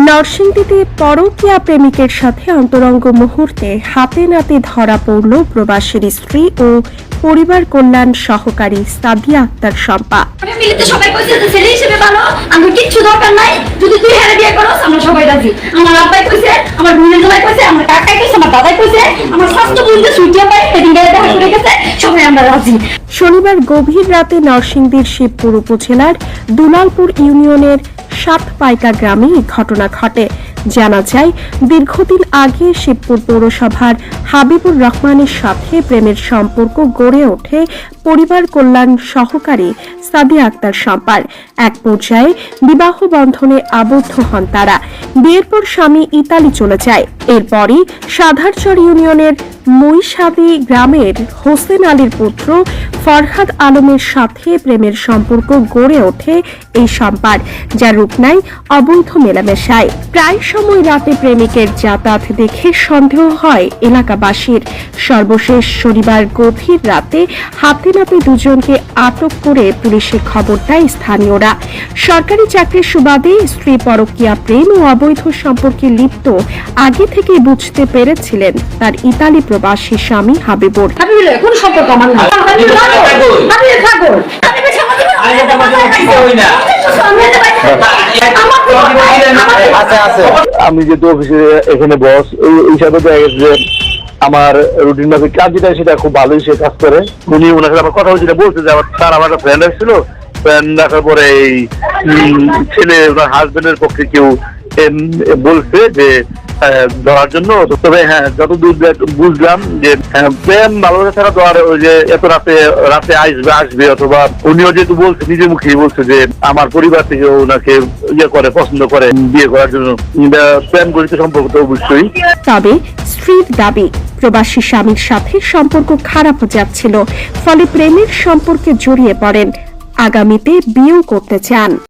নরসিংদীতে পরকীয়া প্রেমিকের সাথে অন্তরঙ্গ মুহূর্তে হাতে নাতে ধরা পড়ল প্রবাসীর স্ত্রী ও পরিবার কল্যাণ সহকারী সাদিয়া আক্তার শম্পা। সবাই কইছে যে ছেলে হিসেবে ভালো, আমার কিচ্ছু দরকার নাই, যদি তুই হেরে বিয়ে করস আমরা সবাই রাজি। আমার আব্বাই কইছে, আমার বোনের জামাই কইছে, আমার কাকাই কইছে, আমার দাদাই কইছে, আমার স্বাস্থ্য বলতে সুইটিয়া পাই হেডিং গায়ে দেখা করে গেছে, সবাই আমরা রাজি। শনিবার গভীর রাতে নরসিংদীর শিবপুর উপজেলার দুলালপুর ইউনিয়নের সাতপাইকা গ্রামে এই ঘটনা ঘটে। জানা যায়, দীর্ঘদিন আগে শিবপুর পৌরসভার হাবিবুর রহমানের সাথে প্রেমের সম্পর্ক গড়ে ওঠে পরিবার কল্যাণ সহকারী সাদিয়া আক্তার শম্পার। এক পর্যায়ে বিবাহ বন্ধনে আবদ্ধ হন তারা। বিয়ের পর স্বামী ইতালি চলে যায়। এরপরই সাধারচর ইউনিয়নের মইসাদি গ্রামের হোসেন আলীর পুত্র ফরহাদ আলমের সাথে প্রেমের সম্পর্ক গড়ে ওঠে এই শম্পার, যার রূপ নেয় অবৈধ মেলামেশায়। প্রায় সময় রাতে প্রেমিকের যাতায়াত দেখে সন্দেহ হয় এলাকাবাসীর। সর্বশেষ শনিবার গভীর রাতে হাতে নাতে দুজনকে আটক করে পুলিশে খবর দেয় স্থানীয়রা। সরকারি চাকরির সুবাদে স্ত্রী পরকীয়া প্রেম ও অবৈধ সম্পর্কে লিপ্ত আগে থেকে বুঝতে পেরেছিলেন তার ইতালি প্রবাসী স্বামী হাবিবুর। কোন সম্পর্ক আমার না, আমি যেহেতু অফিসে এখানে বস, এই হিসাবে দেখা গেছে যে আমার রুটিন মাফিক কাজ যেটা সেটা খুব ভালোই সে কাজ করে। উনি ওনার সাথে আমার কথা হয়েছিল, বলছে যে তার আমার একটা ফ্রেন্ড আসছিল, ফ্রেন্ড রাখার পরে এই ছেলে ওনার হাজবেন্ডের পক্ষে কেউ বলছে যে ধরার জন্য। তবে হ্যাঁ, যতদূর বুঝলাম যে প্রেম ভালোবাসা ছাড়া তো আর ওই যে এত রাতে আসবে অথবা উনিও যেহেতু বলছে, নিজের মুখেই বলছে যে আমার পরিবার থেকে ওনাকে ইয়ে করে, পছন্দ করে বিয়ে করার জন্য। প্রেম গঠিত সম্পর্ক তো অবশ্যই। তবে স্ত্রীর দাবি, প্রবাসী স্বামীর সাথে সম্পর্ক খারাপ যাচ্ছিল, ফলে প্রেমের সম্পর্কে জড়িয়ে পড়েন। আগামীতে বিয়েও করতে চান।